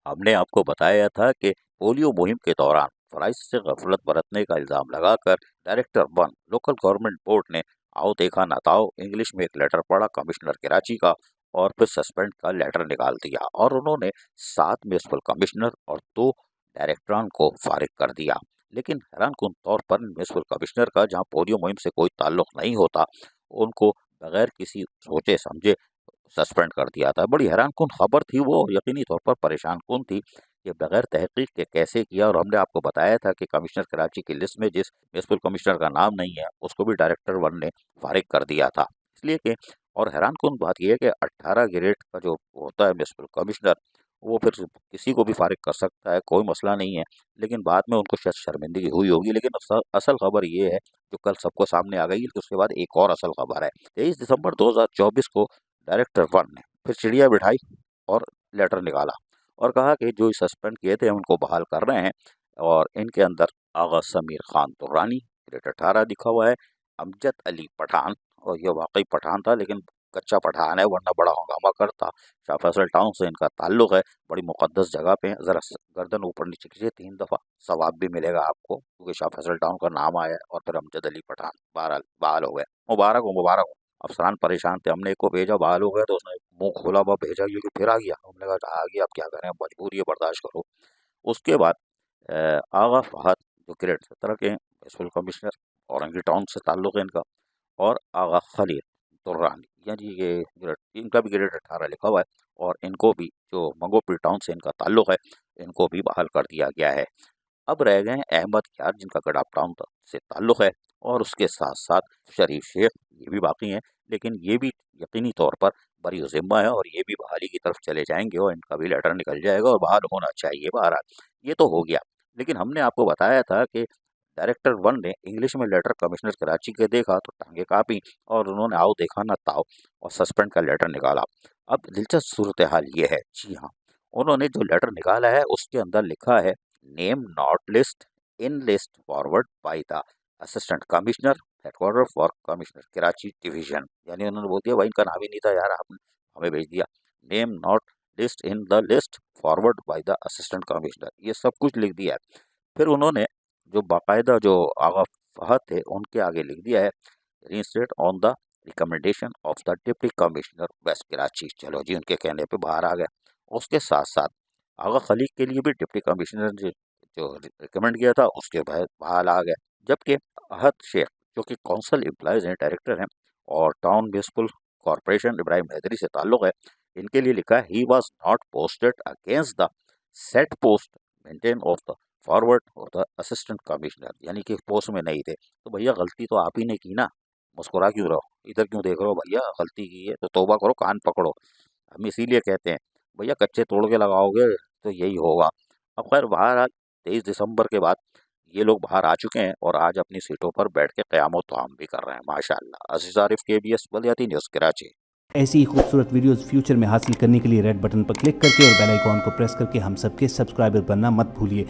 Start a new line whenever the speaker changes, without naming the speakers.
हमने आपको बताया था कि पोलियो मुहिम के दौरान फराइज से गफलत बरतने का इल्जाम लगाकर director one local government board ने आओ देखा ना ताओ इंग्लिश में एक लेटर पढ़ा कमिश्नर कराची का और फिर सस्पेंड का लेटर निकाल दिया और उन्होंने 7 म्यूनसिपल कमिश्नर और 2 डायरेक्टरान को फारिग कर दिया। लेकिन हैरानकुन तौर पर म्यूनसिपल कमिश्नर का जहां पोलियो मुहिम से कोई ताल्लुक नहीं होता, उनको बगैर किसी सोचे समझे सस्पेंड कर दिया था। बड़ी हैरानकुन खबर थी वो, यकीनी तौर पर परेशान-कुन थी कि बगैर तहकीक के कैसे किया। और हमने आपको बताया था कि कमिश्नर कराची की लिस्ट में जिस म्युनिसिपल कमिश्नर का नाम नहीं है, उसको भी डायरेक्टर वन ने फारिग कर दिया था। इसलिए कि और हैरानकुन बात ये है कि 18 ग्रेड का जो होता है म्युनिसिपल कमिश्नर, वो फिर किसी को भी फारिग कर सकता है, कोई मसला नहीं है। लेकिन बाद में उनको शायद शर्मिंदगी हुई होगी। लेकिन असल खबर ये है, जो कल सबको सामने आ गई है, कि उसके बाद एक और असल खबर है। 23 दिसंबर 2024 को डायरेक्टर वन ने फिर चिड़िया बिठाई और लेटर निकाला और कहा कि जो सस्पेंड किए थे उनको बहाल कर रहे हैं। और इनके अंदर आगा समीर खान दुर्रानी ग्रेड 18 लिखा हुआ है, अमजद अली पठान, और ये वाकई पठान था लेकिन कच्चा पठान है, वरना बड़ा हंगामा करता। शाह फैसल टाउन से इनका ताल्लुक है, बड़ी मुकद्दस जगह पे है। जरा गर्दन ऊपर नीचे कीजिए 3 दफ़ा, सवाब भी मिलेगा आपको, क्योंकि शाह फैसल टाउन का नाम आया है। और फिर अमजद अली पठान बहरहाल बहाल हो गए। मुबारक हो, मुबारक हो। अफसरान परेशान थे, हमने एक को भेजा, बहाल हो गया, तो उसने मुंह खोला हुआ भेजा, ये कि फिर आ गया। हमने कहा आ गया, अब क्या करें, मजबूरी है, बर्दाश्त करो। उसके बाद आगा फहद जो ग्रेड 17 के म्युनिसिपल कमिश्नर, औरंगी टाउन से ताल्लुक है इनका, और आगा खलील दुर्रानी, यानी ये ग्रेड, इनका भी ग्रेड 18 लिखा हुआ है। और इनको भी जो मंगोपीर टाउन से इनका ताल्लुक है, इनको भी बहाल कर दिया गया है। अब रह गए हैं अहमद यार, जिनका गडाप टाउन से ताल्लुक है, और उसके साथ साथ शरीफ शेख, ये भी बाकी हैं। लेकिन ये भी यकीनी तौर पर बरी ज़िम्मा है और ये भी बहाली की तरफ चले जाएंगे और इनका भी लेटर निकल जाएगा और बहाल होना चाहिए। बहरहाल ये तो हो गया। लेकिन हमने आपको बताया था कि डायरेक्टर वन ने इंग्लिश में लेटर कमिश्नर कराची के देखा तो टांगे कांपी और उन्होंने आओ देखा ना ताओ और सस्पेंड का लेटर निकाला। अब दिलचस्प सूरत हाल ये है, जी हाँ, उन्होंने जो लेटर निकाला है उसके अंदर लिखा है name not list in list forward by the assistant commissioner headquarter for commissioner Karachi division. यानी उन्होंने बोल दिया भाई इनका नाम ही नहीं था यार, आपने हमें भेज दिया। Name not list in the list forward by the assistant commissioner, ये सब कुछ लिख दिया है। फिर उन्होंने जो बाकायदा जो आगा फहद थे उनके आगे लिख दिया है reinstate on the recommendation of the deputy commissioner west Karachi. चलो जी, उनके कहने पे बाहर आ गए। उसके साथ साथ आगा खलीक के लिए भी डिप्टी कमिश्नर जो जो रिकमेंड किया था उसके बहाल आ गए। जबकि अहद शेख जो कि काउंसिल एम्प्लॉयज हैं, डायरेक्टर हैं, और town municipal corporation Ibrahim Hyderi से ताल्लुक है, इनके लिए लिखा है he was not posted against the set post maintain of the forward और द असिस्टेंट कमिश्नर, यानी कि पोस्ट में नहीं थे। तो भैया गलती तो आप ही ने की ना, मुस्कुरा क्यों रहो, इधर क्यों देख रहे हो भैया, गलती की है तो तौबा करो, कान पकड़ो। हम इसीलिए कहते हैं भैया कच्चे तोड़ के लगाओगे तो यही होगा। अब खैर बहरहाल 23 दिसंबर के बाद ये लोग बाहर आ चुके हैं और आज अपनी सीटों पर बैठ के क़याम तमाम भी कर रहे हैं माशाअल्लाह। अज़ीज़ आरिफ, KBS बलियाती न्यूज़ कराची।
ऐसी ही खूबसूरत वीडियोस फ्यूचर में हासिल करने के लिए रेड बटन पर क्लिक करके और बेल आइकॉन को प्रेस करके हम सबके सब्सक्राइबर बनना मत भूलिए।